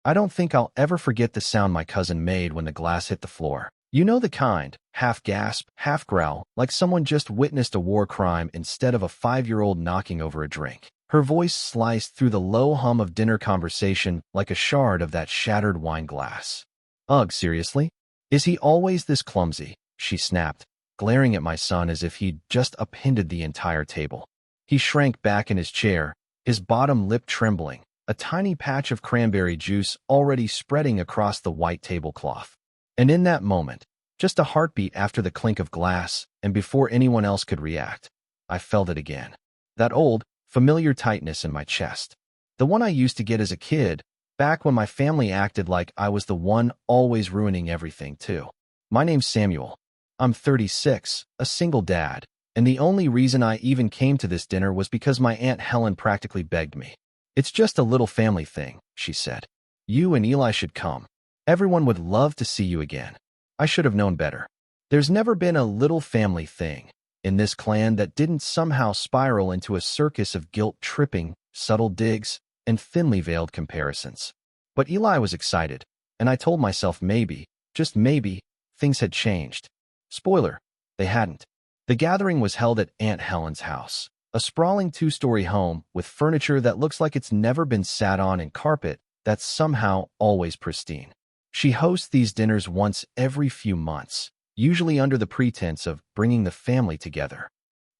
I don't think I'll ever forget the sound my cousin made when the glass hit the floor. You know the kind, half gasp, half growl, like someone just witnessed a war crime instead of a 5-year-old knocking over a drink. Her voice sliced through the low hum of dinner conversation like a shard of that shattered wine glass. Ugh, seriously? Is he always this clumsy? She snapped, glaring at my son as if he'd just upended the entire table. He shrank back in his chair, his bottom lip trembling, a tiny patch of cranberry juice already spreading across the white tablecloth. And in that moment, just a heartbeat after the clink of glass, and before anyone else could react, I felt it again. That old, familiar tightness in my chest. The one I used to get as a kid, back when my family acted like I was the one always ruining everything, too. My name's Samuel. I'm 36, a single dad, and the only reason I even came to this dinner was because my Aunt Helen practically begged me. It's just a little family thing, she said. You and Eli should come. Everyone would love to see you again. I should have known better. There's never been a little family thing in this clan that didn't somehow spiral into a circus of guilt-tripping, subtle digs, and thinly veiled comparisons. But Eli was excited, and I told myself maybe, just maybe, things had changed. Spoiler, they hadn't. The gathering was held at Aunt Helen's house, a sprawling 2-story home with furniture that looks like it's never been sat on and carpet that's somehow always pristine. She hosts these dinners once every few months, usually under the pretense of bringing the family together.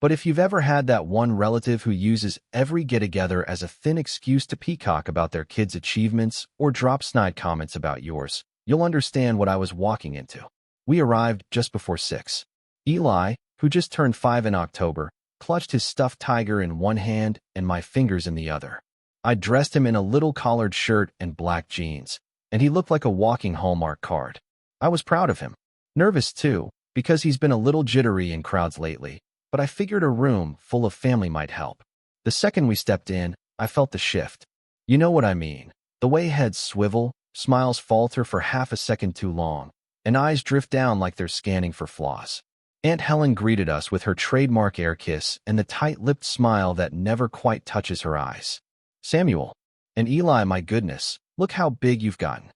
But if you've ever had that one relative who uses every get-together as a thin excuse to peacock about their kids' achievements or drop snide comments about yours, you'll understand what I was walking into. We arrived just before 6. Eli, who just turned 5 in October, clutched his stuffed tiger in one hand and my fingers in the other. I dressed him in a little collared shirt and black jeans, and he looked like a walking Hallmark card. I was proud of him. Nervous, too, because he's been a little jittery in crowds lately, but I figured a room full of family might help. The second we stepped in, I felt the shift. You know what I mean. The way heads swivel, smiles falter for half a second too long, and eyes drift down like they're scanning for flaws. Aunt Helen greeted us with her trademark air kiss and the tight-lipped smile that never quite touches her eyes. Samuel. And Eli, my goodness, look how big you've gotten.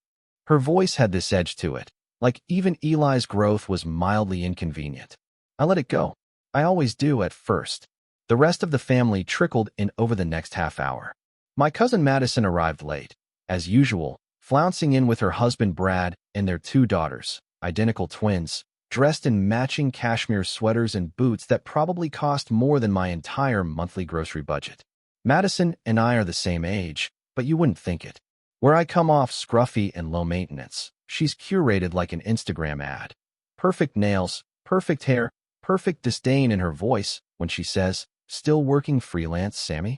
Her voice had this edge to it, like even Eli's growth was mildly inconvenient. I let it go. I always do at first. The rest of the family trickled in over the next half hour. My cousin Madison arrived late, as usual, flouncing in with her husband Brad and their 2 daughters, identical twins, dressed in matching cashmere sweaters and boots that probably cost more than my entire monthly grocery budget. Madison and I are the same age, but you wouldn't think it. Where I come off scruffy and low maintenance, she's curated like an Instagram ad. Perfect nails, perfect hair, perfect disdain in her voice when she says, "Still working freelance, Sammy?"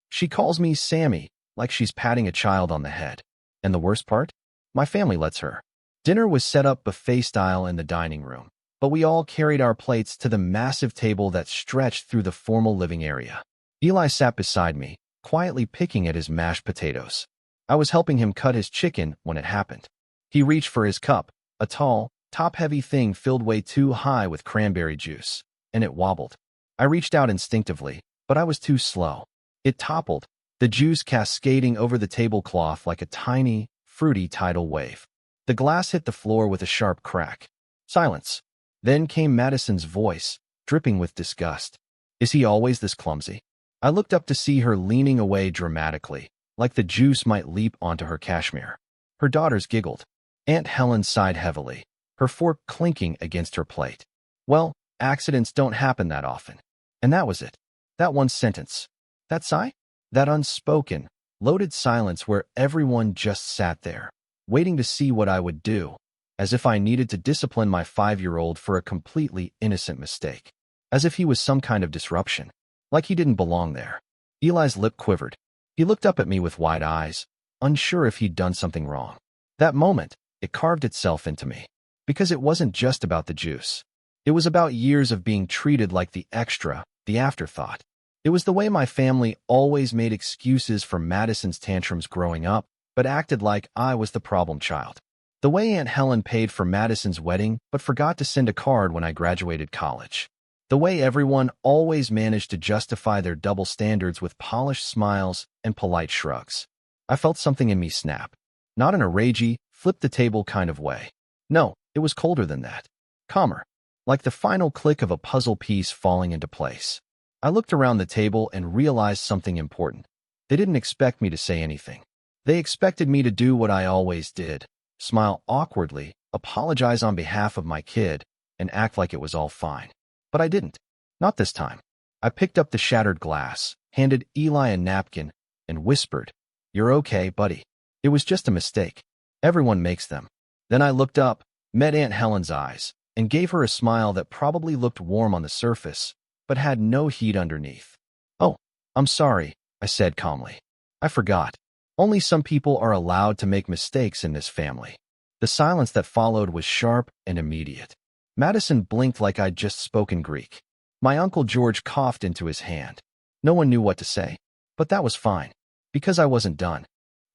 She calls me Sammy, like she's patting a child on the head. And the worst part? My family lets her. Dinner was set up buffet style in the dining room, but we all carried our plates to the massive table that stretched through the formal living area. Eli sat beside me, quietly picking at his mashed potatoes. I was helping him cut his chicken when it happened. He reached for his cup, a tall, top-heavy thing filled way too high with cranberry juice, and it wobbled. I reached out instinctively, but I was too slow. It toppled, the juice cascading over the tablecloth like a tiny, fruity tidal wave. The glass hit the floor with a sharp crack. Silence. Then came Madison's voice, dripping with disgust. Is he always this clumsy? I looked up to see her leaning away dramatically, like the juice might leap onto her cashmere. Her daughters giggled. Aunt Helen sighed heavily, her fork clinking against her plate. Well, accidents don't happen that often. And that was it. That one sentence. That sigh? That unspoken, loaded silence where everyone just sat there, waiting to see what I would do, as if I needed to discipline my 5-year-old for a completely innocent mistake. As if he was some kind of disruption. Like he didn't belong there. Eli's lip quivered. He looked up at me with wide eyes, unsure if he'd done something wrong. That moment, it carved itself into me. Because it wasn't just about the juice. It was about years of being treated like the extra, the afterthought. It was the way my family always made excuses for Madison's tantrums growing up, but acted like I was the problem child. The way Aunt Helen paid for Madison's wedding, but forgot to send a card when I graduated college. The way everyone always managed to justify their double standards with polished smiles and polite shrugs. I felt something in me snap. Not in a ragey, flip the table kind of way. No, it was colder than that. Calmer. Like the final click of a puzzle piece falling into place. I looked around the table and realized something important. They didn't expect me to say anything. They expected me to do what I always did. Smile awkwardly, apologize on behalf of my kid, and act like it was all fine. But I didn't. Not this time. I picked up the shattered glass, handed Eli a napkin, and whispered, "You're okay, buddy. It was just a mistake. Everyone makes them." Then I looked up, met Aunt Helen's eyes, and gave her a smile that probably looked warm on the surface, but had no heat underneath. "Oh, I'm sorry," I said calmly. "I forgot. Only some people are allowed to make mistakes in this family." The silence that followed was sharp and immediate. Madison blinked like I'd just spoken Greek. My Uncle George coughed into his hand. No one knew what to say, but that was fine, because I wasn't done.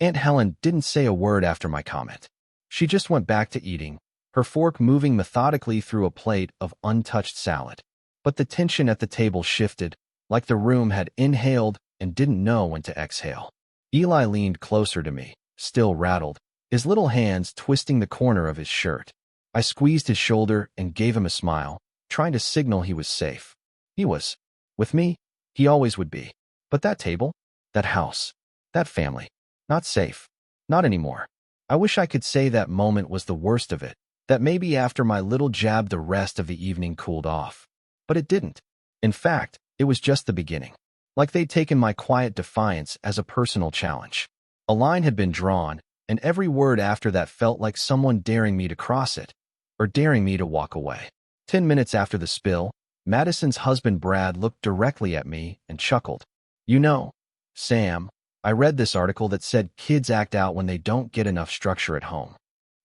Aunt Helen didn't say a word after my comment. She just went back to eating, her fork moving methodically through a plate of untouched salad. But the tension at the table shifted, like the room had inhaled and didn't know when to exhale. Eli leaned closer to me, still rattled, his little hands twisting the corner of his shirt. I squeezed his shoulder and gave him a smile, trying to signal he was safe. He was. With me, he always would be. But that table, that house, that family, not safe. Not anymore. I wish I could say that moment was the worst of it, that maybe after my little jab the rest of the evening cooled off. But it didn't. In fact, it was just the beginning. Like they'd taken my quiet defiance as a personal challenge. A line had been drawn, and every word after that felt like someone daring me to cross it, or daring me to walk away. 10 minutes after the spill, Madison's husband Brad looked directly at me and chuckled. "You know, Sam, I read this article that said kids act out when they don't get enough structure at home."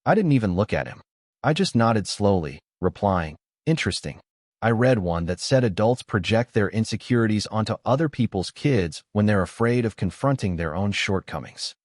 I didn't even look at him. I just nodded slowly, replying, "Interesting. I read one that said adults project their insecurities onto other people's kids when they're afraid of confronting their own shortcomings."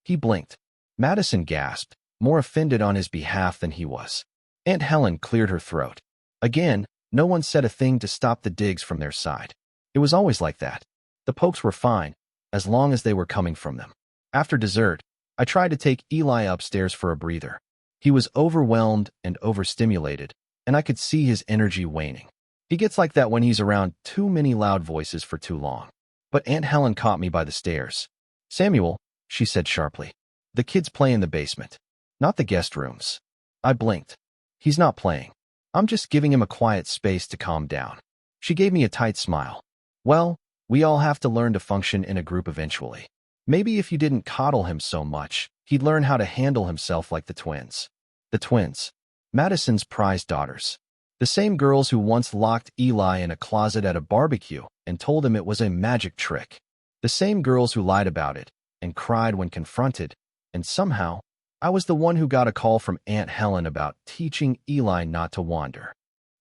He blinked. Madison gasped, more offended on his behalf than he was. Aunt Helen cleared her throat. Again, no one said a thing to stop the digs from their side. It was always like that. The pokes were fine, as long as they were coming from them. After dessert, I tried to take Eli upstairs for a breather. He was overwhelmed and overstimulated, and I could see his energy waning. He gets like that when he's around too many loud voices for too long. But Aunt Helen caught me by the stairs. "Samuel," she said sharply, "the kids play in the basement, not the guest rooms." I blinked. "He's not playing. I'm just giving him a quiet space to calm down." She gave me a tight smile. "Well, we all have to learn to function in a group eventually. Maybe if you didn't coddle him so much, he'd learn how to handle himself like the twins." The twins. Madison's prized daughters. The same girls who once locked Eli in a closet at a barbecue and told him it was a magic trick. The same girls who lied about it and cried when confronted, and somehow, I was the one who got a call from Aunt Helen about teaching Eli not to wander.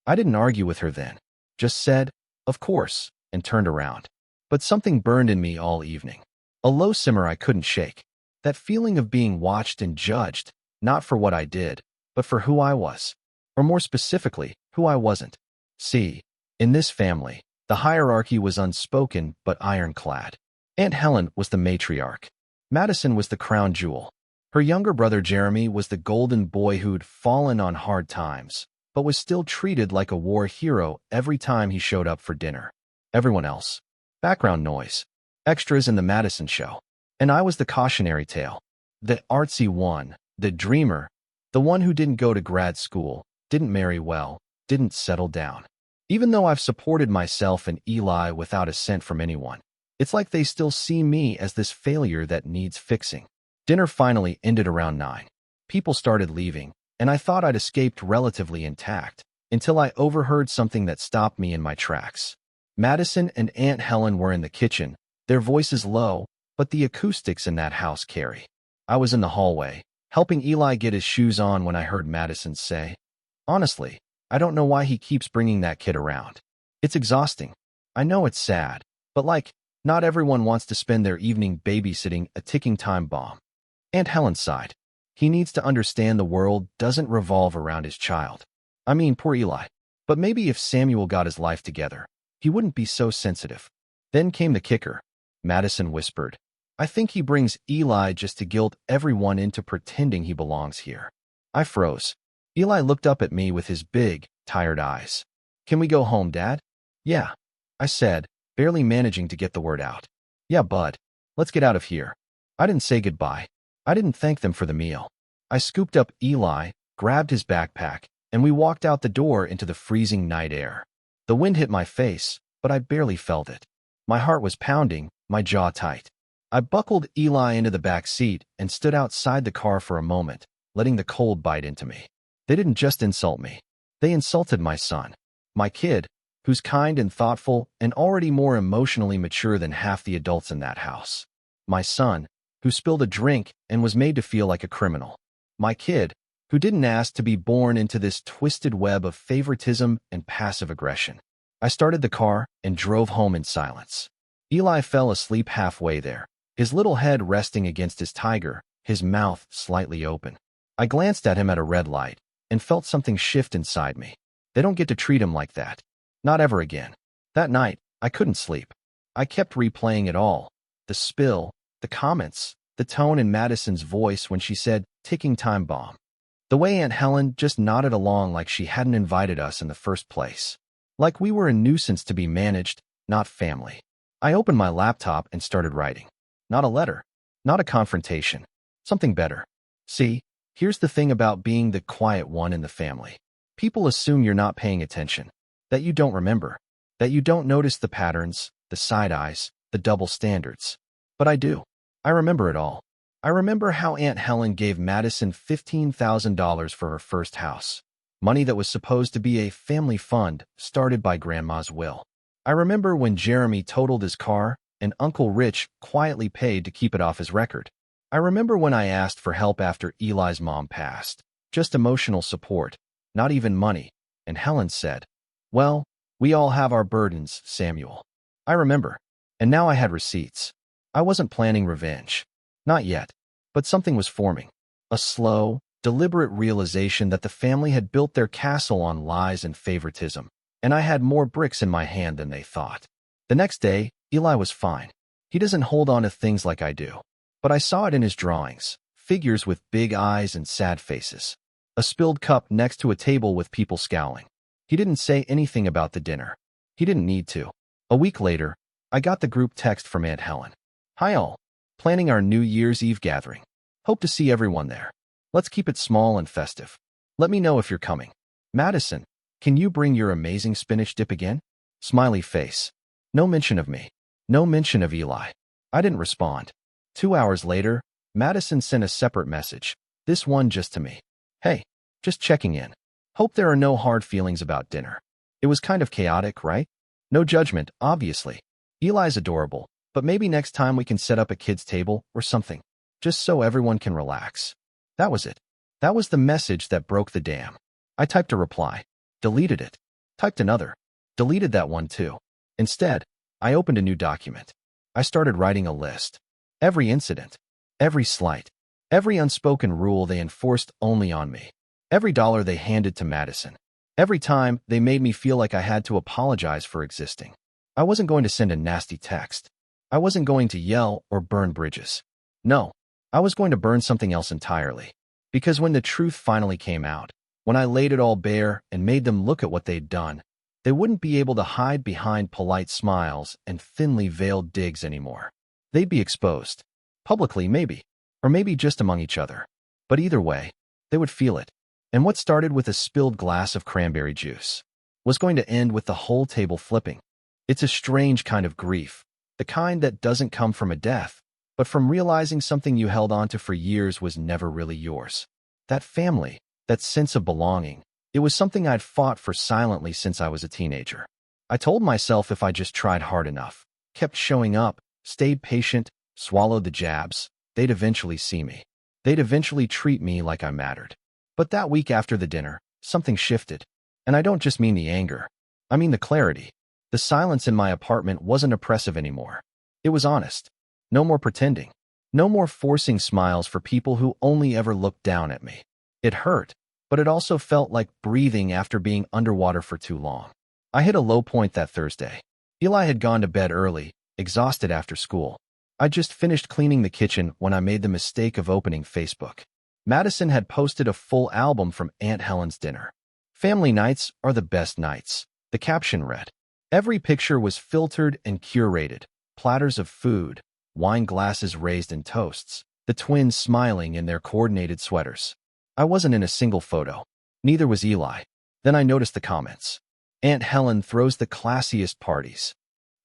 I didn't argue with her then, just said, "Of course," and turned around. But something burned in me all evening. A low simmer I couldn't shake. That feeling of being watched and judged, not for what I did, but for who I was. Or more specifically, who I wasn't. See, in this family, the hierarchy was unspoken but ironclad. Aunt Helen was the matriarch. Madison was the crown jewel. Her younger brother Jeremy was the golden boy who'd fallen on hard times, but was still treated like a war hero every time he showed up for dinner. Everyone else. Background noise. Extras in the Madison show. And I was the cautionary tale. The artsy one, the dreamer, the one who didn't go to grad school, didn't marry well, didn't settle down. Even though I've supported myself and Eli without a cent from anyone, it's like they still see me as this failure that needs fixing. Dinner finally ended around 9. People started leaving, and I thought I'd escaped relatively intact, until I overheard something that stopped me in my tracks. Madison and Aunt Helen were in the kitchen, their voices low, but the acoustics in that house carry. I was in the hallway, helping Eli get his shoes on when I heard Madison say, "Honestly, I don't know why he keeps bringing that kid around. It's exhausting. I know it's sad, but not everyone wants to spend their evening babysitting a ticking time bomb." Aunt Helen sighed. "He needs to understand the world doesn't revolve around his child. I mean, poor Eli. But maybe if Samuel got his life together, he wouldn't be so sensitive." Then came the kicker. Madison whispered, I think he brings Eli just to guilt everyone into pretending he belongs here. I froze. Eli looked up at me with his big, tired eyes. Can we go home, Dad? Yeah, I said, barely managing to get the word out. Yeah, bud. Let's get out of here. I didn't say goodbye. I didn't thank them for the meal. I scooped up Eli, grabbed his backpack, and we walked out the door into the freezing night air. The wind hit my face, but I barely felt it. My heart was pounding, my jaw tight. I buckled Eli into the back seat and stood outside the car for a moment, letting the cold bite into me. They didn't just insult me. They insulted my son, my kid, who's kind and thoughtful and already more emotionally mature than half the adults in that house. My son, who spilled a drink and was made to feel like a criminal. My kid, who didn't ask to be born into this twisted web of favoritism and passive aggression. I started the car and drove home in silence. Eli fell asleep halfway there, his little head resting against his tiger, his mouth slightly open. I glanced at him at a red light and felt something shift inside me. They don't get to treat him like that. Not ever again. That night, I couldn't sleep. I kept replaying it all. The spill, the comments, the tone in Madison's voice when she said, "ticking time bomb." The way Aunt Helen just nodded along like she hadn't invited us in the first place. Like we were a nuisance to be managed, not family. I opened my laptop and started writing. Not a letter. Not a confrontation. Something better. See, here's the thing about being the quiet one in the family. People assume you're not paying attention, that you don't remember, that you don't notice the patterns, the side eyes, the double standards. But I do. I remember it all. I remember how Aunt Helen gave Madison $15,000 for her first house, money that was supposed to be a family fund started by Grandma's will. I remember when Jeremy totaled his car and Uncle Rich quietly paid to keep it off his record. I remember when I asked for help after Eli's mom passed, just emotional support, not even money, and Helen said, "Well, we all have our burdens, Samuel." I remember. And now I had receipts. I wasn't planning revenge. Not yet. But something was forming. A slow, deliberate realization that the family had built their castle on lies and favoritism, and I had more bricks in my hand than they thought. The next day, Eli was fine. He doesn't hold on to things like I do. But I saw it in his drawings, figures with big eyes and sad faces. A spilled cup next to a table with people scowling. He didn't say anything about the dinner. He didn't need to. A week later, I got the group text from Aunt Helen. "Hi all. Planning our New Year's Eve gathering. Hope to see everyone there. Let's keep it small and festive. Let me know if you're coming. Madison, can you bring your amazing spinach dip again?" Smiley face. No mention of me. No mention of Eli. I didn't respond. 2 hours later, Madison sent a separate message. This one just to me. "Hey, just checking in. Hope there are no hard feelings about dinner. It was kind of chaotic, right? No judgment, obviously. Eli's adorable, but maybe next time we can set up a kid's table or something, just so everyone can relax." That was it. That was the message that broke the dam. I typed a reply, deleted it, typed another, deleted that one too. Instead, I opened a new document. I started writing a list. Every incident, every slight, every unspoken rule they enforced only on me, every dollar they handed to Madison, every time they made me feel like I had to apologize for existing. I wasn't going to send a nasty text. I wasn't going to yell or burn bridges. No, I was going to burn something else entirely. Because when the truth finally came out, when I laid it all bare and made them look at what they'd done, they wouldn't be able to hide behind polite smiles and thinly veiled digs anymore. They'd be exposed. Publicly, maybe. Or maybe just among each other. But either way, they would feel it. And what started with a spilled glass of cranberry juice was going to end with the whole table flipping. It's a strange kind of grief. The kind that doesn't come from a death, but from realizing something you held onto for years was never really yours. That family, that sense of belonging, it was something I'd fought for silently since I was a teenager. I told myself if I just tried hard enough, kept showing up, stayed patient, swallowed the jabs, they'd eventually see me. They'd eventually treat me like I mattered. But that week after the dinner, something shifted. And I don't just mean the anger. I mean the clarity. The silence in my apartment wasn't oppressive anymore. It was honest. No more pretending. No more forcing smiles for people who only ever looked down at me. It hurt, but it also felt like breathing after being underwater for too long. I hit a low point that Thursday. Eli had gone to bed early, exhausted after school. I just finished cleaning the kitchen when I made the mistake of opening Facebook. Madison had posted a full album from Aunt Helen's dinner. Family nights are the best nights, the caption read. Every picture was filtered and curated. Platters of food, wine glasses raised in toasts, the twins smiling in their coordinated sweaters. I wasn't in a single photo. Neither was Eli. Then I noticed the comments. Aunt Helen throws the classiest parties.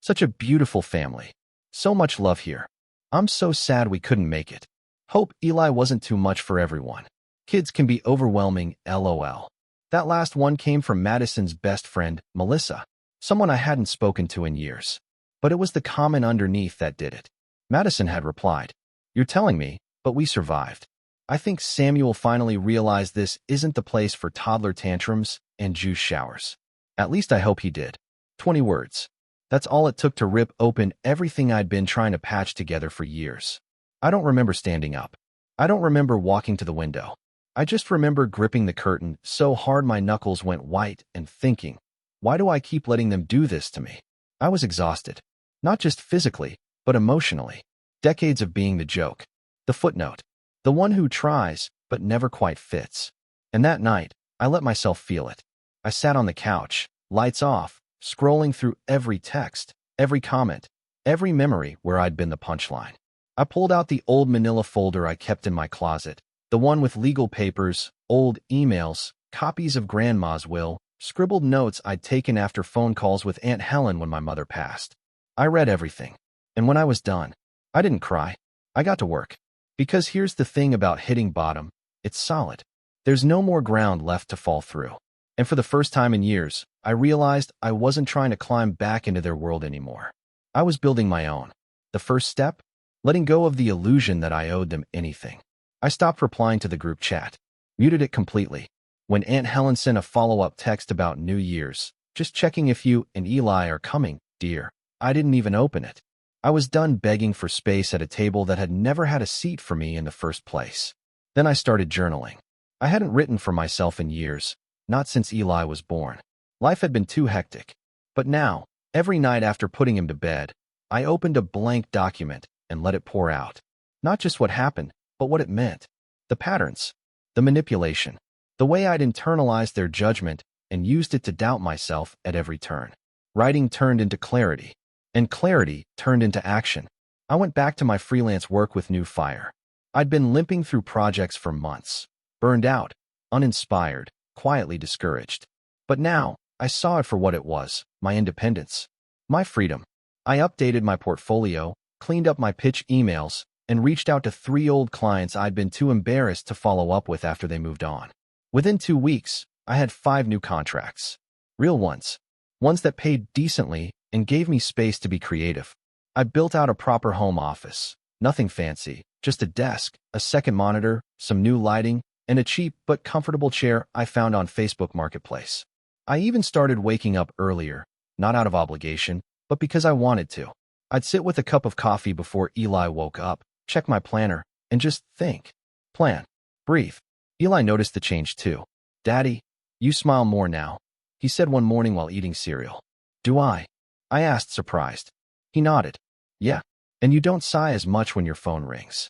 Such a beautiful family. So much love here. I'm so sad we couldn't make it. Hope Eli wasn't too much for everyone. Kids can be overwhelming, lol. That last one came from Madison's best friend, Melissa, someone I hadn't spoken to in years. But it was the comment underneath that did it. Madison had replied, "You're telling me, but we survived. I think Samuel finally realized this isn't the place for toddler tantrums and juice showers. At least I hope he did." 20 words. That's all it took to rip open everything I'd been trying to patch together for years. I don't remember standing up. I don't remember walking to the window. I just remember gripping the curtain so hard my knuckles went white and thinking, why do I keep letting them do this to me? I was exhausted. Not just physically, but emotionally. Decades of being the joke. The footnote. The one who tries, but never quite fits. And that night, I let myself feel it. I sat on the couch, lights off, scrolling through every text, every comment, every memory where I'd been the punchline. I pulled out the old manila folder I kept in my closet, the one with legal papers, old emails, copies of Grandma's will, scribbled notes I'd taken after phone calls with Aunt Helen when my mother passed. I read everything. And when I was done, I didn't cry. I got to work. Because here's the thing about hitting bottom, it's solid. There's no more ground left to fall through. And for the first time in years, I realized I wasn't trying to climb back into their world anymore. I was building my own. The first step? Letting go of the illusion that I owed them anything. I stopped replying to the group chat, muted it completely. When Aunt Helen sent a follow-up text about New Year's, just checking if you and Eli are coming, dear, I didn't even open it. I was done begging for space at a table that had never had a seat for me in the first place. Then I started journaling. I hadn't written for myself in years, not since Eli was born. Life had been too hectic. But now, every night after putting him to bed, I opened a blank document and let it pour out. Not just what happened, but what it meant. The patterns, the manipulation, the way I'd internalized their judgment and used it to doubt myself at every turn. Writing turned into clarity, and clarity turned into action. I went back to my freelance work with new fire. I'd been limping through projects for months, burned out, uninspired, quietly discouraged. But now, I saw it for what it was, my independence, my freedom. I updated my portfolio, cleaned up my pitch emails, and reached out to 3 old clients I'd been too embarrassed to follow up with after they moved on. Within 2 weeks, I had 5 new contracts. Real ones. Ones that paid decently and gave me space to be creative. I built out a proper home office. Nothing fancy, just a desk, a second monitor, some new lighting, and a cheap but comfortable chair I found on Facebook Marketplace. I even started waking up earlier, not out of obligation, but because I wanted to. I'd sit with a cup of coffee before Eli woke up, check my planner, and just think. Plan. Breathe. Eli noticed the change too. "Daddy, you smile more now," he said one morning while eating cereal. "Do I?" I asked, surprised. He nodded. "Yeah. And you don't sigh as much when your phone rings."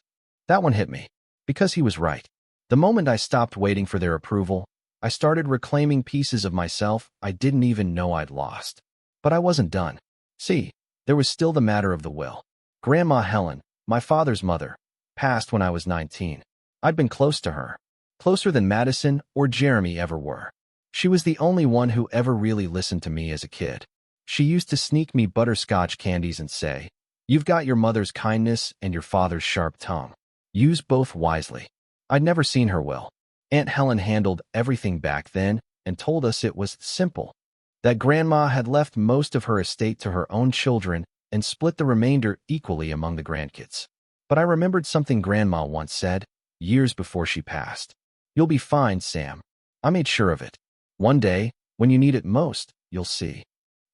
That one hit me. Because he was right. The moment I stopped waiting for their approval, I started reclaiming pieces of myself I didn't even know I'd lost. But I wasn't done. See, there was still the matter of the will. Grandma Helen, my father's mother, passed when I was 19. I'd been close to her. Closer than Madison or Jeremy ever were. She was the only one who ever really listened to me as a kid. She used to sneak me butterscotch candies and say, "You've got your mother's kindness and your father's sharp tongue. Use both wisely." I'd never seen her will. Aunt Helen handled everything back then and told us it was simple. That Grandma had left most of her estate to her own children and split the remainder equally among the grandkids. But I remembered something Grandma once said, years before she passed. "You'll be fine, Sam. I made sure of it. One day, when you need it most, you'll see."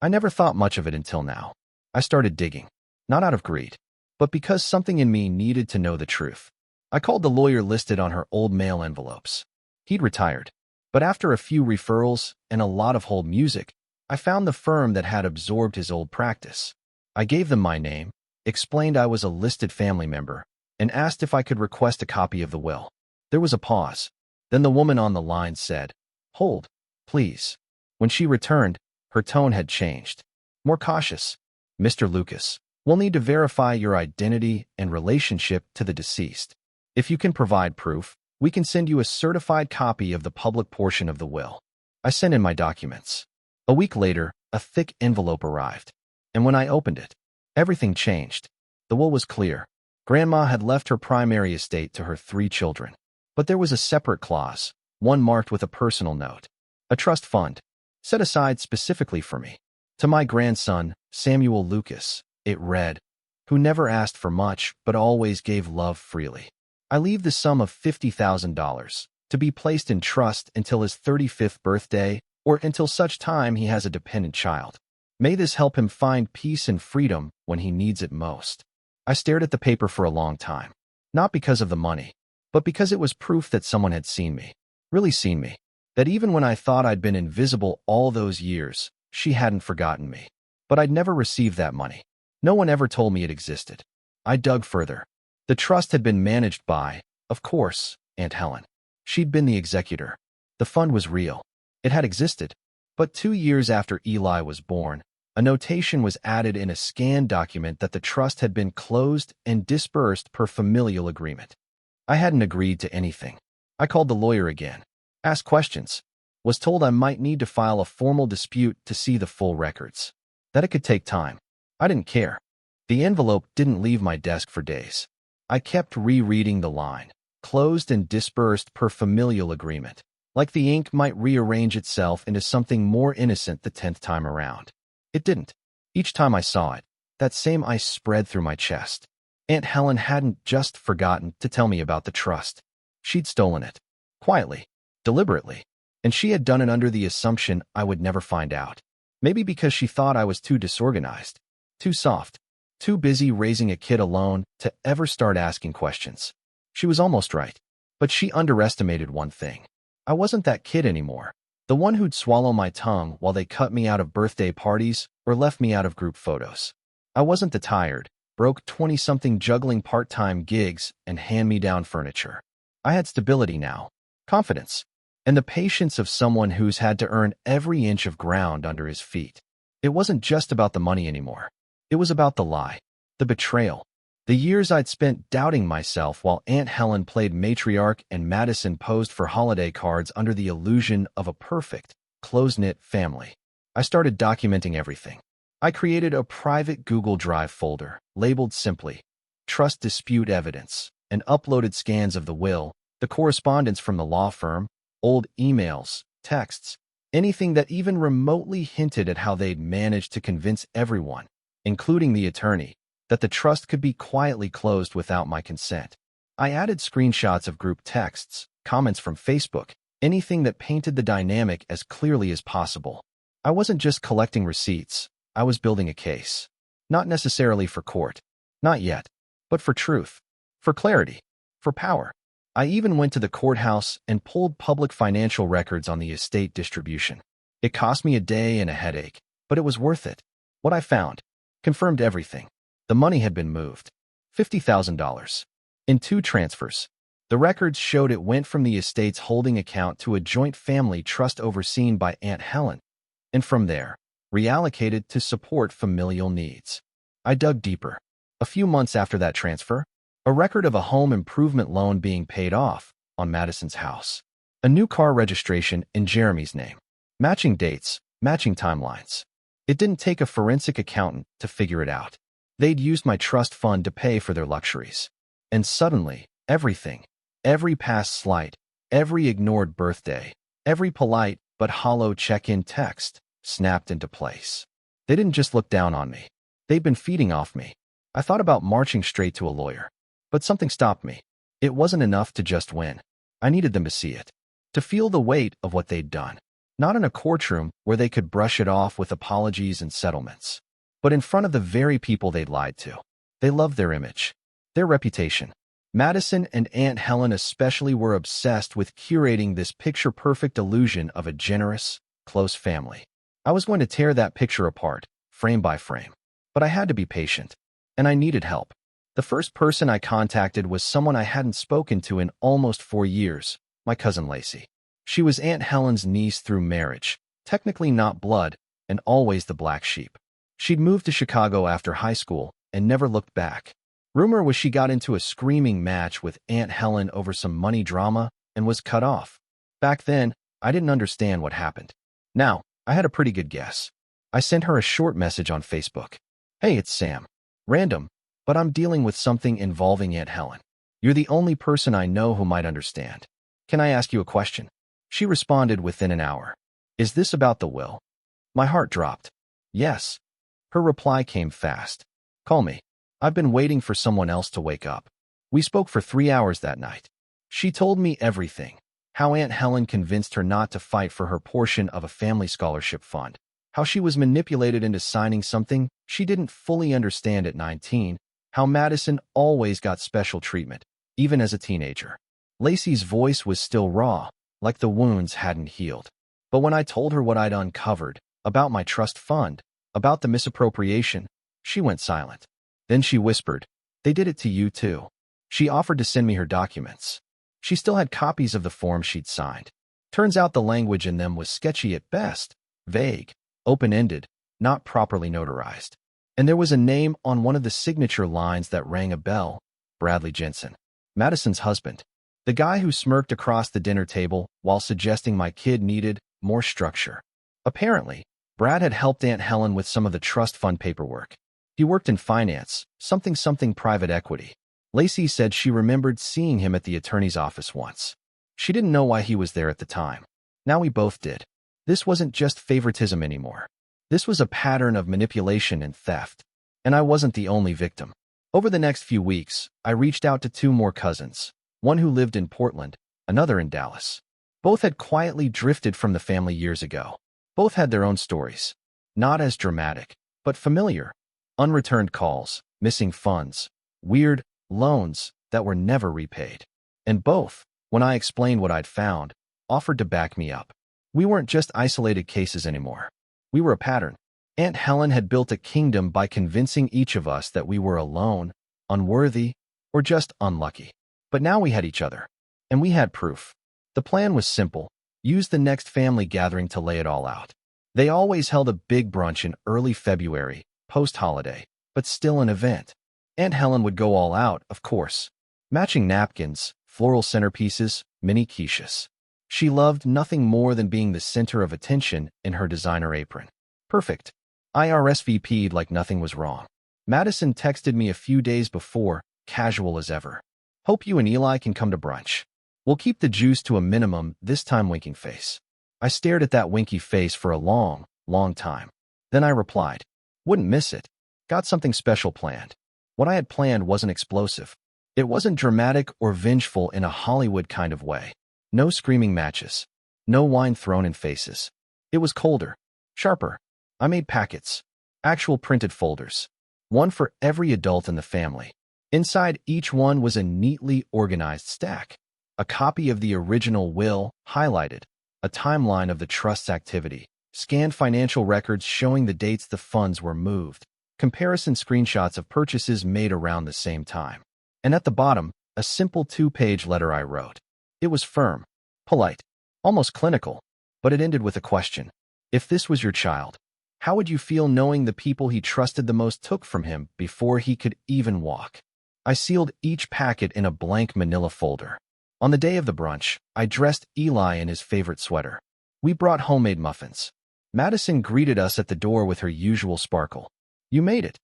I never thought much of it until now. I started digging. Not out of greed, but because something in me needed to know the truth. I called the lawyer listed on her old mail envelopes. He'd retired. But after a few referrals and a lot of hold music, I found the firm that had absorbed his old practice. I gave them my name, explained I was a listed family member, and asked if I could request a copy of the will. There was a pause. Then the woman on the line said, "Hold, please." When she returned, her tone had changed. More cautious. "Mr. Lucas, we'll need to verify your identity and relationship to the deceased. If you can provide proof, we can send you a certified copy of the public portion of the will." I sent in my documents. A week later, a thick envelope arrived. And when I opened it, everything changed. The will was clear. Grandma had left her primary estate to her 3 children. But there was a separate clause, one marked with a personal note. A trust fund, set aside specifically for me. To my grandson, Samuel Lucas, it read, who never asked for much but always gave love freely. I leave the sum of $50,000 to be placed in trust until his 35th birthday or until such time he has a dependent child. May this help him find peace and freedom when he needs it most. I stared at the paper for a long time, not because of the money, but because it was proof that someone had seen me, really seen me, that even when I thought I'd been invisible all those years, she hadn't forgotten me. But I'd never received that money. No one ever told me it existed. I dug further. The trust had been managed by, of course, Aunt Helen. She'd been the executor. The fund was real. It had existed. But 2 years after Eli was born, a notation was added in a scanned document that the trust had been closed and dispersed per familial agreement. I hadn't agreed to anything. I called the lawyer again, asked questions, was told I might need to file a formal dispute to see the full records, that it could take time. I didn't care. The envelope didn't leave my desk for days. I kept rereading the line, closed and dispersed per familial agreement, like the ink might rearrange itself into something more innocent the 10th time around. It didn't. Each time I saw it, that same ice spread through my chest. Aunt Helen hadn't just forgotten to tell me about the trust. She'd stolen it. Quietly. Deliberately. And she had done it under the assumption I would never find out. Maybe because she thought I was too disorganized, too soft, too busy raising a kid alone to ever start asking questions. She was almost right. But she underestimated one thing. I wasn't that kid anymore. The one who'd swallow my tongue while they cut me out of birthday parties or left me out of group photos. I wasn't the tired, broke 20-something juggling part-time gigs and hand-me-down furniture. I had stability now, confidence, and the patience of someone who's had to earn every inch of ground under his feet. It wasn't just about the money anymore. It was about the lie, the betrayal, the years I'd spent doubting myself while Aunt Helen played matriarch and Madison posed for holiday cards under the illusion of a perfect, close-knit family. I started documenting everything. I created a private Google Drive folder, labeled simply, Trust Dispute Evidence, and uploaded scans of the will, the correspondence from the law firm, old emails, texts, anything that even remotely hinted at how they'd managed to convince everyone, including the attorney, that the trust could be quietly closed without my consent. I added screenshots of group texts, comments from Facebook, anything that painted the dynamic as clearly as possible. I wasn't just collecting receipts. I was building a case. Not necessarily for court. Not yet. But for truth. For clarity. For power. I even went to the courthouse and pulled public financial records on the estate distribution. It cost me a day and a headache, but it was worth it. What I found confirmed everything. The money had been moved. $50,000. In 2 transfers. The records showed it went from the estate's holding account to a joint family trust overseen by Aunt Helen, and from there, reallocated to support familial needs. I dug deeper. A few months after that transfer, a record of a home improvement loan being paid off on Madison's house. A new car registration in Jeremy's name. Matching dates, matching timelines. It didn't take a forensic accountant to figure it out. They'd used my trust fund to pay for their luxuries. And suddenly, everything, every past slight, every ignored birthday, every polite but hollow check-in text, snapped into place. They didn't just look down on me. They'd been feeding off me. I thought about marching straight to a lawyer. But something stopped me. It wasn't enough to just win. I needed them to see it. To feel the weight of what they'd done. Not in a courtroom where they could brush it off with apologies and settlements, but in front of the very people they'd lied to. They loved their image, their reputation. Madison and Aunt Helen especially were obsessed with curating this picture-perfect illusion of a generous, close family. I was going to tear that picture apart, frame by frame. But I had to be patient. and I needed help. The first person I contacted was someone I hadn't spoken to in almost 4 years, my cousin Lacey. She was Aunt Helen's niece through marriage, technically not blood, and always the black sheep. She'd moved to Chicago after high school and never looked back. Rumor was she got into a screaming match with Aunt Helen over some money drama and was cut off. Back then, I didn't understand what happened. Now, I had a pretty good guess. I sent her a short message on Facebook. Hey, it's Sam. Random, but I'm dealing with something involving Aunt Helen. You're the only person I know who might understand. Can I ask you a question? She responded within an hour. Is this about the will? My heart dropped. Yes. Her reply came fast. Call me. I've been waiting for someone else to wake up. We spoke for 3 hours that night. She told me everything. How Aunt Helen convinced her not to fight for her portion of a family scholarship fund. How she was manipulated into signing something she didn't fully understand at 19. How Madison always got special treatment, even as a teenager. Lacey's voice was still raw, like the wounds hadn't healed. But when I told her what I'd uncovered, about my trust fund, about the misappropriation, she went silent. Then she whispered, they did it to you too. She offered to send me her documents. She still had copies of the form she'd signed. Turns out the language in them was sketchy at best, vague, open-ended, not properly notarized. And there was a name on one of the signature lines that rang a bell, Bradley Jensen, Madison's husband. The guy who smirked across the dinner table while suggesting my kid needed more structure. Apparently, Brad had helped Aunt Helen with some of the trust fund paperwork. He worked in finance, something private equity. Lacey said she remembered seeing him at the attorney's office once. She didn't know why he was there at the time. Now we both did. This wasn't just favoritism anymore. This was a pattern of manipulation and theft. And I wasn't the only victim. Over the next few weeks, I reached out to 2 more cousins, one who lived in Portland, another in Dallas. Both had quietly drifted from the family years ago. Both had their own stories. Not as dramatic, but familiar. Unreturned calls, missing funds, weird loans that were never repaid. And both, when I explained what I'd found, offered to back me up. We weren't just isolated cases anymore. We were a pattern. Aunt Helen had built a kingdom by convincing each of us that we were alone, unworthy, or just unlucky. But now we had each other. And we had proof. The plan was simple. Use the next family gathering to lay it all out. They always held a big brunch in early February, post-holiday, but still an event. Aunt Helen would go all out, of course. Matching napkins, floral centerpieces, mini quiches. She loved nothing more than being the center of attention in her designer apron. Perfect. I RSVP'd like nothing was wrong. Madison texted me a few days before, casual as ever. Hope you and Eli can come to brunch. We'll keep the juice to a minimum, this time winking face. I stared at that winky face for a long time. Then I replied, wouldn't miss it. Got something special planned. What I had planned wasn't explosive. It wasn't dramatic or vengeful in a Hollywood kind of way. No screaming matches. No wine thrown in faces. It was colder, sharper. I made packets. Actual printed folders. One for every adult in the family. Inside each one was a neatly organized stack. A copy of the original will, highlighted. A timeline of the trust's activity. Scanned financial records showing the dates the funds were moved. Comparison screenshots of purchases made around the same time. And at the bottom, a simple 2-page letter I wrote. It was firm, polite, almost clinical, but it ended with a question. If this was your child, how would you feel knowing the people he trusted the most took from him before he could even walk? I sealed each packet in a blank manila folder. On the day of the brunch, I dressed Eli in his favorite sweater. We brought homemade muffins. Madison greeted us at the door with her usual sparkle. You made it.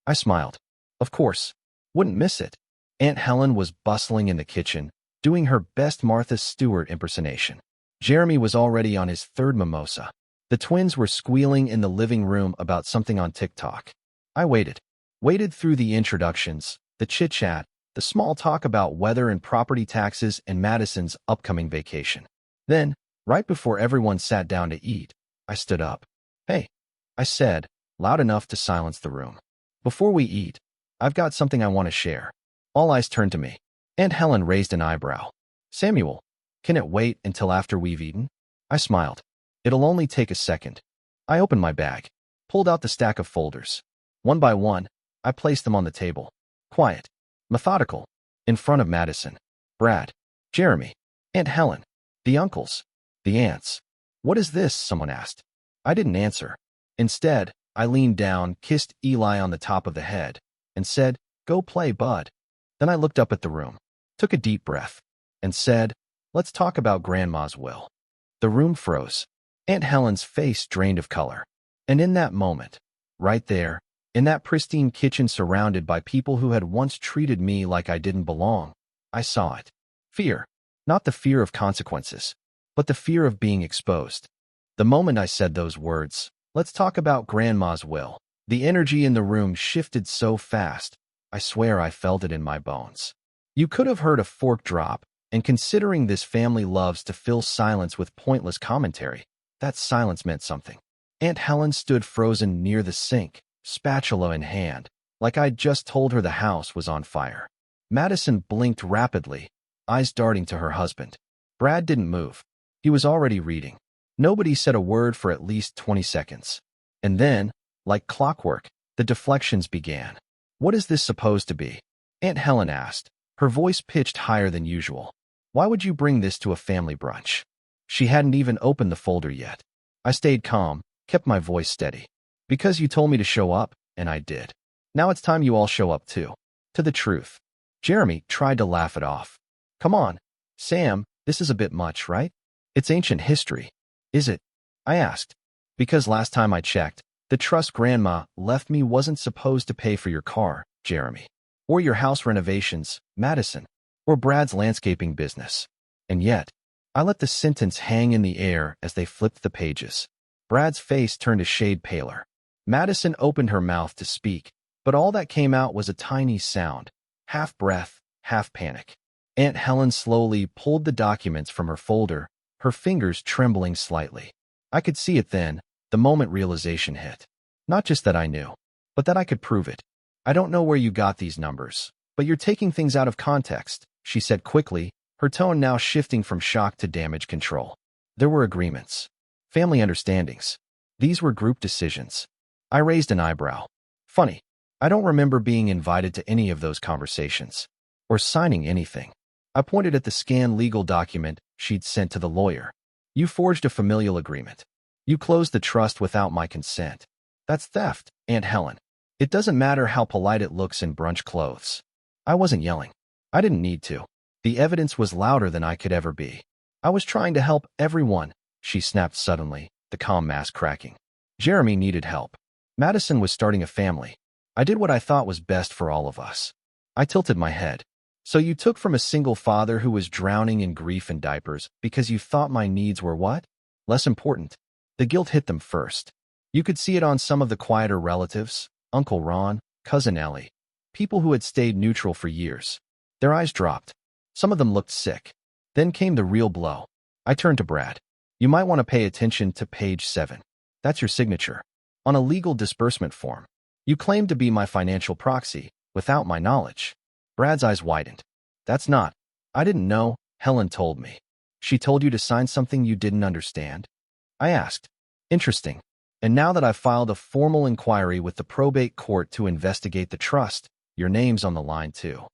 I smiled. Of course. Wouldn't miss it. Aunt Helen was bustling in the kitchen, doing her best Martha Stewart impersonation. Jeremy was already on his 3rd mimosa. The twins were squealing in the living room about something on TikTok. I waited. Waited through the introductions, the chit-chat, the small talk about weather and property taxes and Madison's upcoming vacation. Then, right before everyone sat down to eat, I stood up. Hey, I said, loud enough to silence the room. Before we eat, I've got something I want to share. All eyes turned to me. Aunt Helen raised an eyebrow. Samuel, can it wait until after we've eaten? I smiled. It'll only take a second. I opened my bag, pulled out the stack of folders. One by one, I placed them on the table. Quiet. Methodical. In front of Madison. Brad. Jeremy. Aunt Helen. The uncles. The aunts. What is this? Someone asked. I didn't answer. Instead, I leaned down, kissed Eli on the top of the head, and said, "Go play, bud." Then I looked up at the room, took a deep breath, and said, "Let's talk about Grandma's will." The room froze. Aunt Helen's face drained of color. And in that moment, right there, in that pristine kitchen surrounded by people who had once treated me like I didn't belong, I saw it. Fear. Not the fear of consequences, but the fear of being exposed. The moment I said those words, "Let's talk about Grandma's will," the energy in the room shifted so fast, I swear I felt it in my bones. You could have heard a fork drop, and considering this family loves to fill silence with pointless commentary, that silence meant something. Aunt Helen stood frozen near the sink, spatula in hand, like I'd just told her the house was on fire. Madison blinked rapidly, eyes darting to her husband. Brad didn't move. He was already reading. Nobody said a word for at least 20 seconds. And then, like clockwork, the deflections began. "What is this supposed to be?" Aunt Helen asked, her voice pitched higher than usual. "Why would you bring this to a family brunch?" She hadn't even opened the folder yet. I stayed calm, kept my voice steady. "Because you told me to show up, and I did. Now it's time you all show up too." To the truth. Jeremy tried to laugh it off. "Come on, Sam, this is a bit much, right? It's ancient history." "Is it?" I asked. "Because last time I checked, the trust Grandma left me wasn't supposed to pay for your car, Jeremy. Or your house renovations, Madison. Or Brad's landscaping business. And yet, I let the sentence hang in the air as they flipped the pages. Brad's face turned a shade paler. Madison opened her mouth to speak, but all that came out was a tiny sound, half breath, half panic. Aunt Helen slowly pulled the documents from her folder, her fingers trembling slightly. I could see it then, the moment realization hit. Not just that I knew, but that I could prove it. "I don't know where you got these numbers, but you're taking things out of context," she said quickly, her tone now shifting from shock to damage control. "There were agreements. Family understandings. These were group decisions." I raised an eyebrow. "Funny. I don't remember being invited to any of those conversations. Or signing anything." I pointed at the scanned legal document she'd sent to the lawyer. "You forged a familial agreement. You closed the trust without my consent. That's theft, Aunt Helen. It doesn't matter how polite it looks in brunch clothes." I wasn't yelling. I didn't need to. The evidence was louder than I could ever be. "I was trying to help everyone," she snapped suddenly, the calm mask cracking. Jeremy needed help. Madison was starting a family. I did what I thought was best for all of us. I tilted my head. "So you took from a single father who was drowning in grief and diapers because you thought my needs were what? Less important?" The guilt hit them first. You could see it on some of the quieter relatives, Uncle Ron, Cousin Ellie, people who had stayed neutral for years. Their eyes dropped. Some of them looked sick. Then came the real blow. I turned to Brad. "You might want to pay attention to page 7. That's your signature. On a legal disbursement form. You claim to be my financial proxy, without my knowledge." Brad's eyes widened. "That's not. I didn't know, Helen told me." "She told you to sign something you didn't understand?" I asked. "Interesting. And now that I've filed a formal inquiry with the probate court to investigate the trust, your name's on the line too."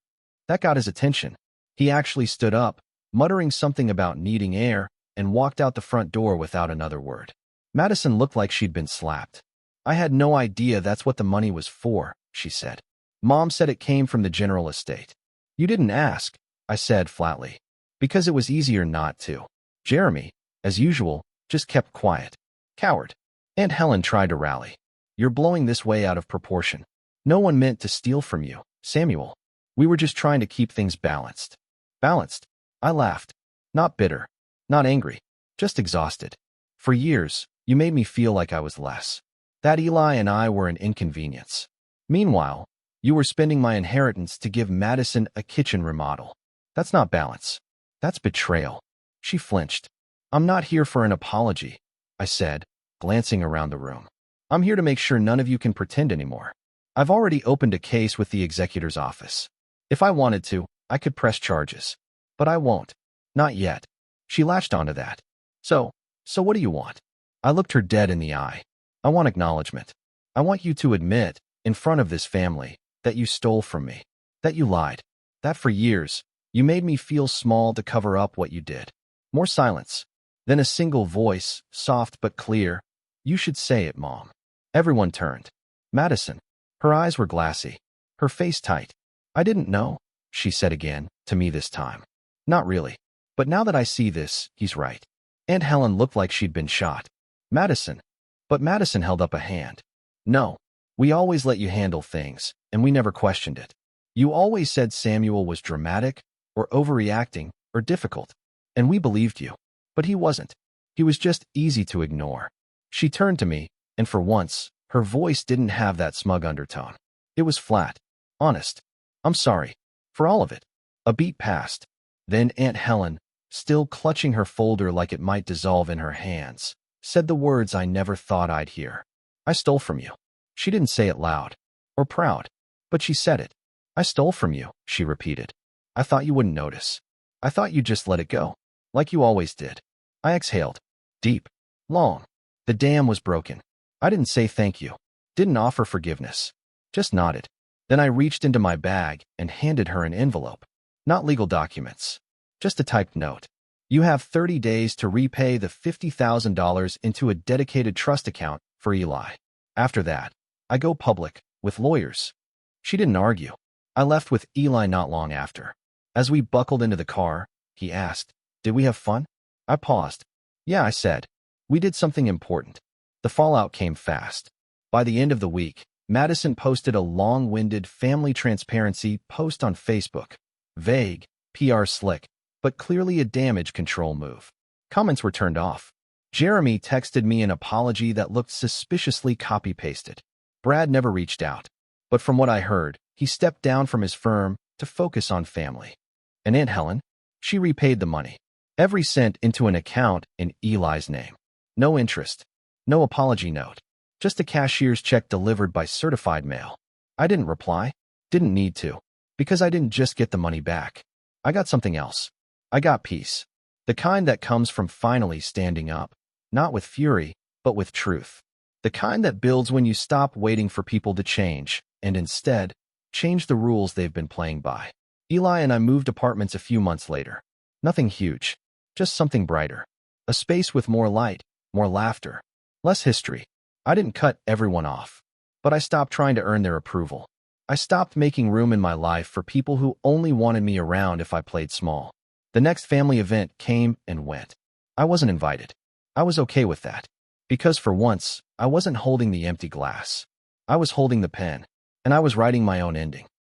That got his attention. He actually stood up, muttering something about needing air, and walked out the front door without another word. Madison looked like she'd been slapped. "I had no idea that's what the money was for," she said. "Mom said it came from the general estate." "You didn't ask," I said flatly. "Because it was easier not to." Jeremy, as usual, just kept quiet. "Coward." Aunt Helen tried to rally. "You're blowing this way out of proportion. No one meant to steal from you, Samuel. We were just trying to keep things balanced." "Balanced?" I laughed. "Not bitter. Not angry. Just exhausted. For years, you made me feel like I was less. That Eli and I were an inconvenience. Meanwhile, you were spending my inheritance to give Madison a kitchen remodel. That's not balance. That's betrayal." She flinched. "I'm not here for an apology," I said, glancing around the room. "I'm here to make sure none of you can pretend anymore. I've already opened a case with the executor's office. If I wanted to, I could press charges. But I won't. Not yet." She latched onto that. So what do you want?" I looked her dead in the eye. "I want acknowledgement. I want you to admit, in front of this family, that you stole from me, that you lied, that for years, you made me feel small to cover up what you did. More silence. Then a single voice, soft but clear. You should say it, Mom. Everyone turned. Madison. Her eyes were glassy, her face tight. I didn't know, she said again, to me this time. Not really. But now that I see this, he's right. Aunt Helen looked like she'd been shot. Madison. But Madison held up a hand. No. We always let you handle things, and we never questioned it. You always said Samuel was dramatic, or overreacting, or difficult. And we believed you. But he wasn't. He was just easy to ignore. She turned to me, and for once, her voice didn't have that smug undertone. It was flat. Honest. I'm sorry. For all of it. A beat passed. Then Aunt Helen, still clutching her folder like it might dissolve in her hands, said the words I never thought I'd hear. I stole from you. She didn't say it loud. Or proud. But she said it. I stole from you, she repeated. I thought you wouldn't notice. I thought you'd just let it go. Like you always did. I exhaled. Deep. Long. The dam was broken. I didn't say thank you. Didn't offer forgiveness. Just nodded. Then I reached into my bag and handed her an envelope. Not legal documents. Just a typed note. You have 30 days to repay the $50,000 into a dedicated trust account for Eli. After that, I go public, with lawyers. She didn't argue. I left with Eli not long after. As we buckled into the car, he asked, Did we have fun? I paused. Yeah, I said. We did something important. The fallout came fast. By the end of the week, Madison posted a long-winded family transparency post on Facebook. Vague, PR slick, but clearly a damage control move. Comments were turned off. Jeremy texted me an apology that looked suspiciously copy-pasted. Brad never reached out. But from what I heard, he stepped down from his firm to focus on family. And Aunt Helen? She repaid the money. Every cent into an account in Eli's name. No interest. No apology note. Just a cashier's check delivered by certified mail. I didn't reply. Didn't need to. Because I didn't just get the money back. I got something else. I got peace. The kind that comes from finally standing up. Not with fury, but with truth. The kind that builds when you stop waiting for people to change, and instead, change the rules they've been playing by. Eli and I moved apartments a few months later. Nothing huge. Just something brighter. A space with more light, more laughter, less history. I didn't cut everyone off. But I stopped trying to earn their approval. I stopped making room in my life for people who only wanted me around if I played small. The next family event came and went. I wasn't invited. I was okay with that. Because for once, I wasn't holding the empty glass. I was holding the pen. And I was writing my own ending.